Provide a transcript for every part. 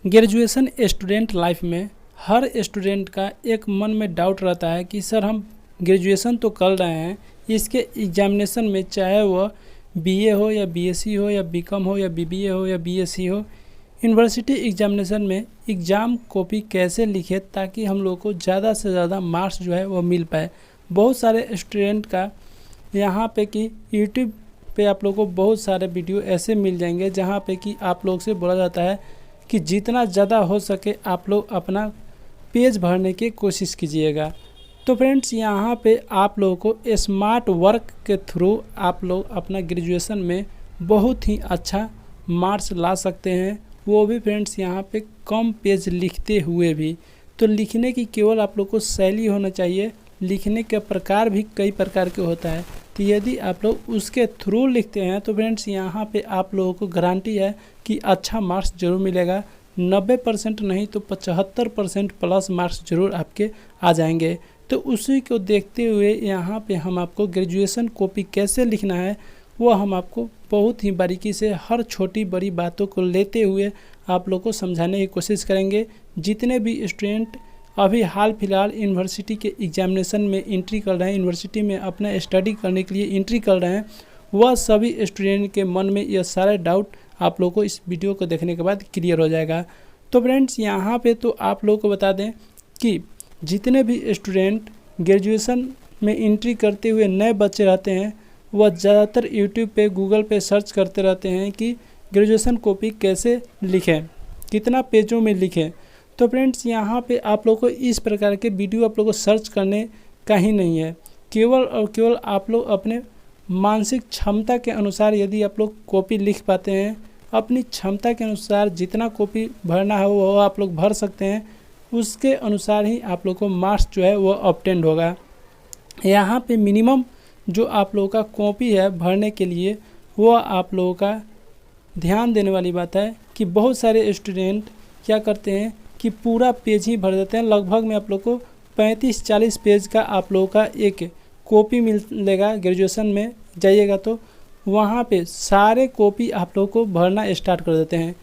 Graduation student life में हर student का एक मन में डाउट रहता है कि सर हम ग्रेजुएशन तो कर रहे हैं, इसके एग्जामिनेशन में चाहे वह बीए हो या बीएससी हो या बीकॉम हो या बीबीए हो या बीएससी हो, यूनिवर्सिटी एग्जामिनेशन में एग्ज़ाम कॉपी कैसे लिखे ताकि हम लोग को ज़्यादा से ज़्यादा मार्क्स जो है वो मिल पाए। बहुत सारे स्टूडेंट का यहाँ पे कि यूट्यूब पे आप लोग को बहुत सारे वीडियो ऐसे मिल जाएंगे जहाँ पे कि आप लोग से बोला जाता है कि जितना ज़्यादा हो सके आप लोग अपना पेज भरने की कोशिश कीजिएगा। तो फ्रेंड्स यहाँ पे आप लोगों को स्मार्ट वर्क के थ्रू आप लोग अपना ग्रेजुएशन में बहुत ही अच्छा मार्क्स ला सकते हैं, वो भी फ्रेंड्स यहाँ पे कम पेज लिखते हुए भी। तो लिखने की केवल आप लोग को शैली होना चाहिए, लिखने का प्रकार भी कई प्रकार के होता है। तो यदि आप लोग उसके थ्रू लिखते हैं तो फ्रेंड्स यहाँ पे आप लोगों को गारंटी है कि अच्छा मार्क्स ज़रूर मिलेगा। 90% नहीं तो 75% प्लस मार्क्स ज़रूर आपके आ जाएंगे। तो उसी को देखते हुए यहाँ पे हम आपको ग्रेजुएशन कॉपी कैसे लिखना है वो हम आपको बहुत ही बारीकी से हर छोटी बड़ी बातों को लेते हुए आप लोग को समझाने की कोशिश करेंगे। जितने भी स्टूडेंट अभी हाल फिलहाल यूनिवर्सिटी के एग्जामिनेशन में एंट्री कर रहे हैं, यूनिवर्सिटी में अपना स्टडी करने के लिए एंट्री कर रहे हैं, वह सभी स्टूडेंट के मन में यह सारे डाउट आप लोगों को इस वीडियो को देखने के बाद क्लियर हो जाएगा। तो फ्रेंड्स यहाँ पे तो आप लोगों को बता दें कि जितने भी स्टूडेंट ग्रेजुएशन में एंट्री करते हुए नए बच्चे रहते हैं वह ज़्यादातर यूट्यूब पे गूगल पे सर्च करते रहते हैं कि ग्रेजुएशन कॉपी कैसे लिखें, कितना पेजों में लिखें। तो फ्रेंड्स यहाँ पे आप लोग को इस प्रकार के वीडियो आप लोग को सर्च करने का ही नहीं है, केवल और केवल आप लोग अपने मानसिक क्षमता के अनुसार यदि आप लोग कॉपी लिख पाते हैं, अपनी क्षमता के अनुसार जितना कॉपी भरना है वो आप लोग भर सकते हैं, उसके अनुसार ही आप लोग को मार्क्स जो है वो ऑब्टेन होगा। यहाँ पे मिनिमम जो आप लोगों का कॉपी है भरने के लिए वो आप लोगों का ध्यान देने वाली बात है कि बहुत सारे स्टूडेंट क्या करते हैं कि पूरा पेज ही भर देते हैं। लगभग में आप लोग को 35-40 पेज का आप लोगों का एक कॉपी मिलेगा। ग्रेजुएशन में जाइएगा तो वहाँ पे सारे कॉपी आप लोग को भरना स्टार्ट कर देते हैं।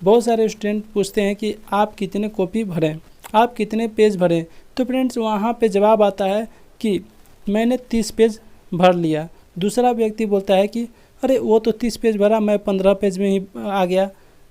बहुत सारे स्टूडेंट पूछते हैं कि आप कितने कॉपी भरें, आप कितने पेज भरें। तो फ्रेंड्स वहाँ पे जवाब आता है कि मैंने 30 पेज भर लिया। दूसरा व्यक्ति बोलता है कि अरे वो तो 30 पेज भरा, मैं 15 पेज में ही आ गया।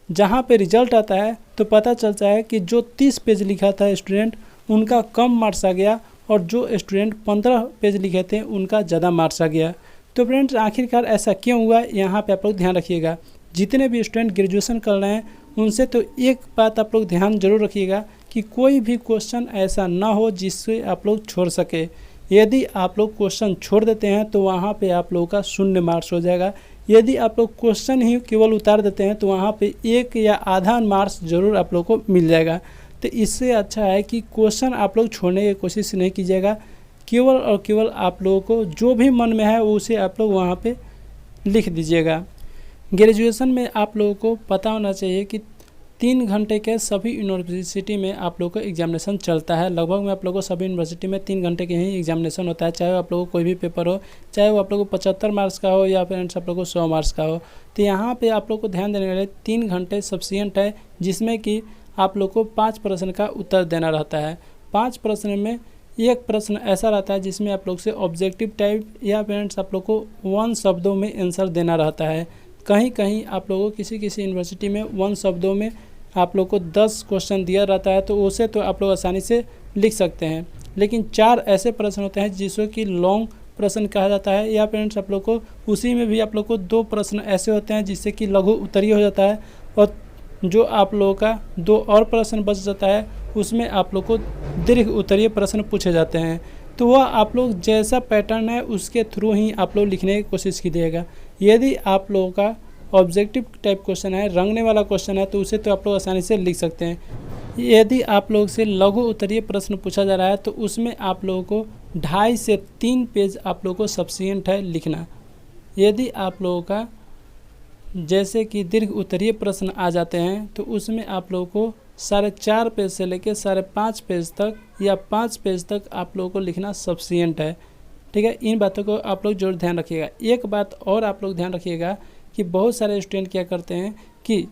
जहाँ पे रिजल्ट आता है तो पता चलता है कि जो 30 पेज लिखा था स्टूडेंट उनका कम मार्क्स आ गया और जो स्टूडेंट 15 पेज लिखे थे उनका ज़्यादा मार्क्स आ गया। तो फ्रेंड्स आखिरकार ऐसा क्यों हुआ, यहाँ पे आप लोग ध्यान रखिएगा। जितने भी स्टूडेंट ग्रेजुएशन कर रहे हैं उनसे तो एक बात आप लोग ध्यान जरूर रखिएगा कि कोई भी क्वेश्चन ऐसा ना हो जिससे आप लोग छोड़ सके। यदि आप लोग क्वेश्चन छोड़ देते हैं तो वहाँ पे आप लोगों का 0 मार्क्स हो जाएगा। यदि आप लोग क्वेश्चन ही केवल उतार देते हैं तो वहाँ पे 1 या आधा मार्क्स ज़रूर आप लोग को मिल जाएगा। तो इससे अच्छा है कि क्वेश्चन आप लोग छोड़ने की कोशिश नहीं कीजिएगा। केवल और केवल आप लोगों को जो भी मन में है उसे आप लोग वहाँ पे लिख दीजिएगा। ग्रेजुएशन में आप लोगों को पता होना चाहिए कि 3 घंटे के सभी यूनिवर्सिटी में आप लोगों को एग्जामिनेशन चलता है। लगभग में आप लोगों को सभी यूनिवर्सिटी में 3 घंटे के ही एग्जामिनेशन होता है, चाहे आप लोगों को कोई भी पेपर हो, चाहे वो आप लोगों को 75 मार्क्स का हो या फिर आप लोगों को 100 मार्क्स का हो। तो यहाँ पे आप लोग को ध्यान देने वाले 3 घंटे सफिशिएंट है, जिसमें कि आप लोग को 5 प्रश्न का उत्तर देना रहता है। 5 प्रश्न में एक प्रश्न ऐसा रहता है जिसमें आप लोग से ऑब्जेक्टिव टाइप या फ्रेंड्स आप लोग को 1 शब्दों में आंसर देना रहता है। कहीं कहीं आप लोगों को किसी यूनिवर्सिटी में 1 शब्दों में आप लोग को 10 क्वेश्चन दिया रहता है, तो उसे तो आप लोग आसानी से लिख सकते हैं। लेकिन 4 ऐसे प्रश्न होते हैं जिसको कि लॉन्ग प्रश्न कहा जाता है, या फ्रेंड्स आप लोग को उसी में भी आप लोग को 2 प्रश्न ऐसे होते हैं जिससे कि लघु उत्तरीय हो जाता है, और जो आप लोगों का 2 और प्रश्न बच जाता है उसमें आप लोग को दीर्घ उत्तरीय प्रश्न पूछे जाते हैं। तो वह आप लोग जैसा पैटर्न है उसके थ्रू ही आप लोग लिखने की कोशिश कीजिएगा। यदि आप लोगों का ऑब्जेक्टिव टाइप क्वेश्चन है, रंगने वाला क्वेश्चन है, तो उसे तो आप लोग आसानी से लिख सकते हैं। यदि आप लोग से लघु उत्तरीय प्रश्न पूछा जा रहा है तो उसमें आप लोगों को 2.5 से 3 पेज आप लोगों को सफिशिएंट है लिखना। यदि आप लोगों का जैसे कि दीर्घ उत्तरीय प्रश्न आ जाते हैं तो उसमें आप लोगों को 4.5 पेज से लेकर 5.5 पेज तक या 5 पेज तक आप लोगों को लिखना सफिशिएंट है। ठीक है, इन बातों को आप लोग जरूर ध्यान रखिएगा। एक बात और आप लोग ध्यान रखिएगा कि बहुत सारे स्टूडेंट क्या करते हैं कि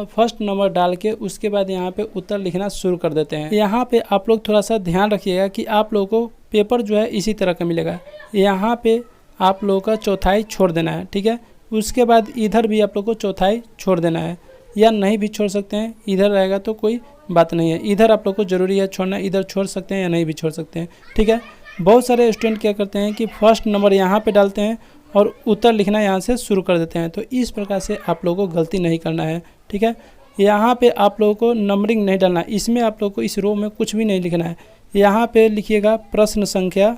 फर्स्ट नंबर डाल के उसके बाद यहाँ पे उत्तर लिखना शुरू कर देते हैं। यहाँ पे आप लोग थोड़ा सा ध्यान रखिएगा कि आप लोगों को पेपर जो है इसी तरह का मिलेगा। यहाँ पे आप लोगों का चौथाई छोड़ देना है, ठीक है। उसके बाद इधर भी आप लोग को चौथाई छोड़ देना है, या नहीं भी छोड़ सकते हैं, इधर रहेगा तो कोई बात नहीं है। इधर आप लोग को ज़रूरी है छोड़ना, इधर छोड़ सकते हैं या नहीं भी छोड़ सकते हैं, ठीक है। बहुत सारे स्टूडेंट क्या करते हैं कि फर्स्ट नंबर यहाँ पे डालते हैं और उत्तर लिखना यहाँ से शुरू कर देते हैं। तो इस प्रकार से आप लोगों को गलती नहीं करना है, ठीक है। यहाँ पे आप लोगों को नंबरिंग नहीं डालना, इसमें आप लोगों को इस रो में कुछ भी नहीं लिखना है। यहाँ पे लिखिएगा प्रश्न संख्या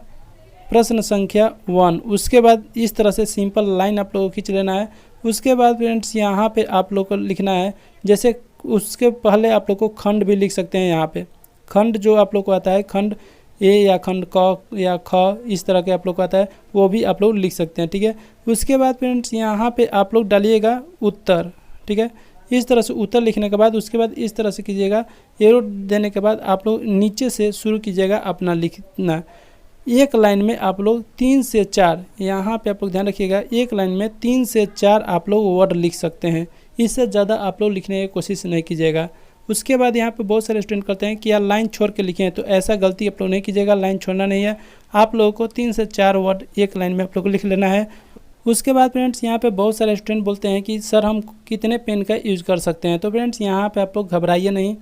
1। उसके बाद इस तरह से सिंपल लाइन आप लोगों को खींच लेना है। उसके बाद फ्रेंड्स यहाँ पे आप लोग को लिखना है, जैसे उसके पहले आप लोग को खंड भी लिख सकते हैं। यहाँ पे खंड जो आप लोग को आता है, खंड ए या खंड क या ख, इस तरह के आप लोग को आता है, वो भी आप लोग लिख सकते हैं, ठीक है। उसके बाद फ्रेंड्स यहाँ पे आप लोग डालिएगा उत्तर, ठीक है। इस तरह से उत्तर लिखने के बाद उसके बाद इस तरह से कीजिएगा, एरो देने के बाद आप लोग नीचे से शुरू कीजिएगा अपना लिखना। एक लाइन में आप लोग 3 से 4, यहाँ पे आप लोग ध्यान रखिएगा, एक लाइन में 3 से 4 आप लोग वर्ड लिख सकते हैं। इससे ज़्यादा आप लोग लिखने की कोशिश नहीं कीजिएगा। उसके बाद यहाँ पे बहुत सारे स्टूडेंट करते हैं कि यार लाइन छोड़ के लिखें, तो ऐसा गलती आप लोग नहीं कीजिएगा। लाइन छोड़ना नहीं है, आप लोगों को 3 से 4 वर्ड एक लाइन में आप लोग को लिख लेना है। उसके बाद फ्रेंड्स यहाँ पे बहुत सारे स्टूडेंट बोलते हैं कि सर हम कितने पेन का यूज़ कर सकते हैं। तो फ्रेंड्स यहाँ पे आप लोग घबराइए नहीं,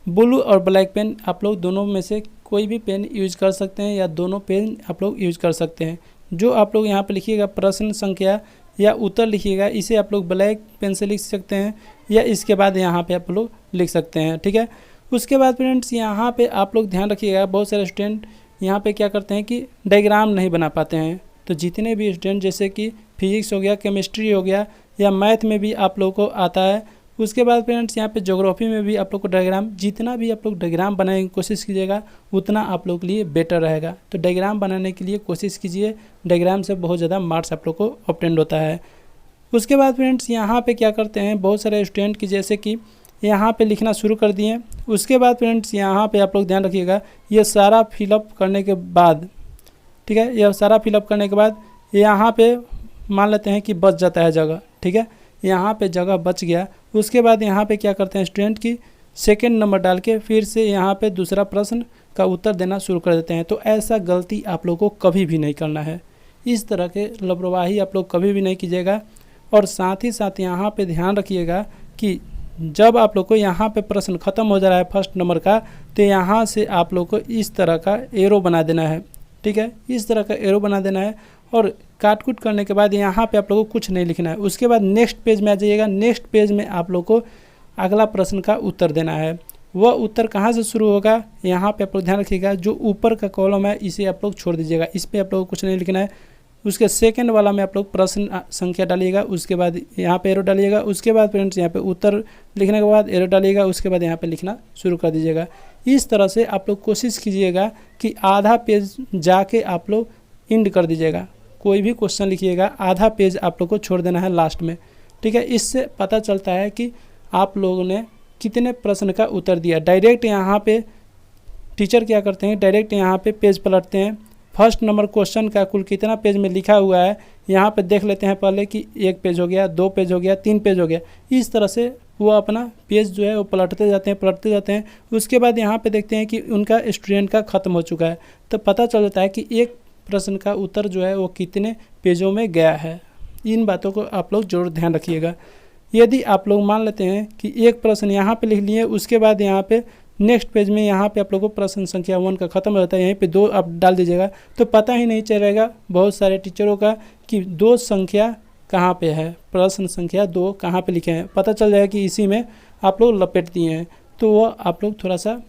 ब्लू और ब्लैक पेन आप लोग दोनों में से कोई भी पेन यूज़ कर सकते हैं, या दोनों पेन आप लोग यूज़ कर सकते हैं। जो आप लोग यहाँ पे लिखिएगा प्रश्न संख्या या उत्तर लिखिएगा, इसे आप लोग ब्लैक पेन से लिख सकते हैं, या इसके बाद यहाँ पे आप लोग लिख सकते हैं, ठीक है। उसके बाद फ्रेंड्स यहाँ पे आप लोग ध्यान रखिएगा, बहुत सारे स्टूडेंट यहाँ पे क्या करते हैं कि डायग्राम नहीं बना पाते हैं। तो जितने भी स्टूडेंट जैसे कि फिजिक्स हो गया, केमिस्ट्री हो गया, या मैथ में भी आप लोग को आता है। उसके बाद फ्रेंड्स यहाँ पे ज्योग्राफी में भी आप लोग को डायग्राम, जितना भी आप लोग डायग्राम बनाने की कोशिश कीजिएगा उतना आप लोग के लिए बेटर रहेगा। तो डायग्राम बनाने के लिए कोशिश कीजिए, डायग्राम से बहुत ज़्यादा मार्क्स आप लोग को ऑब्टेंड होता है। उसके बाद फ्रेंड्स यहाँ पे क्या करते हैं बहुत सारे स्टूडेंट की, जैसे कि यहाँ पे लिखना शुरू कर दिए। उसके बाद फ्रेंड्स यहाँ पे आप लोग ध्यान रखिएगा, ये सारा फिलअप करने के बाद, ठीक है, यह सारा फिलअप करने के बाद यहाँ पे मान लेते हैं कि बच जाता है जगह, ठीक है, यहाँ पे जगह बच गया। उसके बाद यहाँ पे क्या करते हैं स्टूडेंट की सेकंड नंबर डाल के फिर से यहाँ पे दूसरा प्रश्न का उत्तर देना शुरू कर देते हैं। तो ऐसा गलती आप लोग को कभी भी नहीं करना है, इस तरह के लापरवाही आप लोग कभी भी नहीं कीजिएगा। और साथ ही साथ यहाँ पे ध्यान रखिएगा कि जब आप लोग को यहाँ पे प्रश्न ख़त्म हो जा रहा है फर्स्ट नंबर का, तो यहाँ से आप लोग को इस तरह का एरो बना देना है, ठीक है, इस तरह का एरो बना देना है। और काट कूट करने के बाद यहाँ पे आप लोगों को कुछ नहीं लिखना है। उसके बाद नेक्स्ट पेज में आ जाइएगा, नेक्स्ट पेज में आप लोग को अगला प्रश्न का उत्तर देना है। वह उत्तर कहाँ से शुरू होगा, यहाँ पे आप लोग ध्यान रखिएगा, जो ऊपर का कॉलम है इसे आप लोग छोड़ दीजिएगा, इस पर आप लोग को कुछ नहीं लिखना है। उसके सेकंड वाला में आप लोग प्रश्न संख्या डालिएगा, उसके बाद यहाँ पे एरो डालिएगा। उसके बाद फ्रेंड्स यहाँ पे उत्तर लिखने के बाद एरो डालिएगा, उसके बाद यहाँ पे लिखना शुरू कर दीजिएगा। इस तरह से आप लोग कोशिश कीजिएगा कि आधा पेज जाके आप लोग एंड कर दीजिएगा। कोई भी क्वेश्चन लिखिएगा, आधा पेज आप लोग को छोड़ देना है लास्ट में, ठीक है। इससे पता चलता है कि आप लोगों ने कितने प्रश्न का उत्तर दिया। डायरेक्ट यहाँ पे टीचर क्या करते हैं, डायरेक्ट यहाँ पे पेज पलटते हैं, फर्स्ट नंबर क्वेश्चन का कुल कितना पेज में लिखा हुआ है यहाँ पे देख लेते हैं पहले कि 1 पेज हो गया, 2 पेज हो गया, 3 पेज हो गया। इस तरह से वो अपना पेज जो है वो पलटते जाते हैं। उसके बाद यहाँ पे देखते हैं कि उनका स्टूडेंट का ख़त्म हो चुका है, तो पता चल जाता है कि एक प्रश्न का उत्तर जो है वो कितने पेजों में गया है। इन बातों को आप लोग जरूर ध्यान रखिएगा। यदि आप लोग मान लेते हैं कि एक प्रश्न यहाँ पे लिख लिए, उसके बाद यहाँ पे नेक्स्ट पेज में यहाँ पे आप लोगों को प्रश्न संख्या 1 का ख़त्म हो जाता है, यहीं पे 2 आप डाल दीजिएगा, तो पता ही नहीं चलेगा बहुत सारे टीचरों का कि 2 संख्या कहाँ पे है, प्रश्न संख्या 2 कहाँ पे लिखे हैं। पता चल जाएगा कि इसी में आप लोग लपेट दिए हैं, तो वो आप लोग थोड़ा सा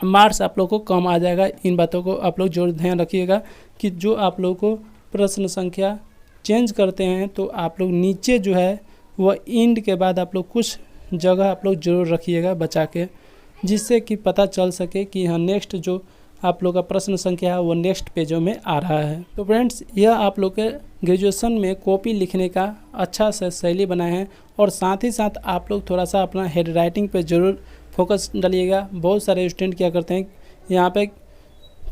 मार्क्स आप लोग को कम आ जाएगा। इन बातों को आप लोग जरूर ध्यान रखिएगा कि जो आप लोग को प्रश्न संख्या चेंज करते हैं तो आप लोग नीचे जो है वह एंड के बाद आप लोग कुछ जगह आप लोग जरूर रखिएगा बचा के, जिससे कि पता चल सके कि हाँ नेक्स्ट जो आप लोग का प्रश्न संख्या है वो नेक्स्ट पेजों में आ रहा है। तो फ्रेंड्स यह आप लोग के ग्रेजुएशन में कॉपी लिखने का अच्छा सा शैली बनाए हैं। और साथ ही साथ आप लोग थोड़ा सा अपना हेड राइटिंग पे ज़रूर फोकस डालिएगा। बहुत सारे स्टूडेंट क्या करते हैं यहाँ पे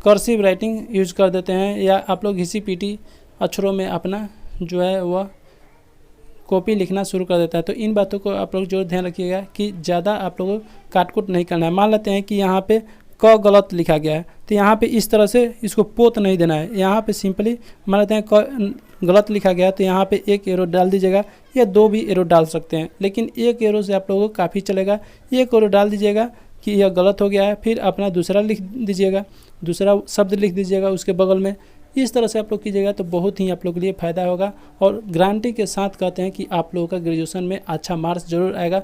कर्सिव राइटिंग यूज़ कर देते हैं, या आप लोग घिसी पीटी अक्षरों में अपना जो है वह कॉपी लिखना शुरू कर देता है। तो इन बातों को आप लोग जरूर ध्यान रखिएगा कि ज़्यादा आप लोगों को काट-कूट नहीं करना है। मान लेते हैं कि यहाँ पे क गलत लिखा गया है, तो यहाँ पे इस तरह से इसको पोत नहीं देना है। यहाँ पे सिंपली मान लेते हैं क गलत लिखा गया है, तो यहाँ पे एक एरो डाल दीजिएगा या 2 भी एरो डाल सकते हैं, लेकिन एक एरो से आप लोगों को काफ़ी चलेगा। एक एरो डाल दीजिएगा कि यह गलत हो गया है, फिर अपना दूसरा लिख दीजिएगा, दूसरा शब्द लिख दीजिएगा उसके बगल में। इस तरह से आप लोग कीजिएगा तो बहुत ही आप लोग के लिए फ़ायदा होगा। और गारंटी के साथ कहते हैं कि आप लोगों का ग्रेजुएशन में अच्छा मार्क्स ज़रूर आएगा।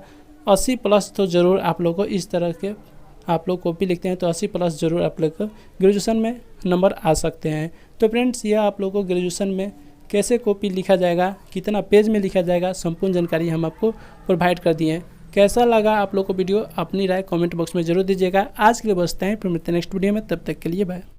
80 प्लस तो ज़रूर आप लोग को इस तरह के आप लोग कॉपी लिखते हैं तो 80 प्लस ज़रूर आप लोग को ग्रेजुएशन में नंबर आ सकते हैं। तो फ्रेंड्स, यह आप लोग को ग्रेजुएशन में कैसे कॉपी लिखा जाएगा, कितना पेज में लिखा जाएगा, संपूर्ण जानकारी हम आपको प्रोवाइड कर दिए हैं। कैसा लगा आप लोग को वीडियो, अपनी राय कमेंट बॉक्स में ज़रूर दीजिएगा। आज के लिए बस इतना ही, फिर मिलते हैं नेक्स्ट वीडियो में, तब तक के लिए बाय।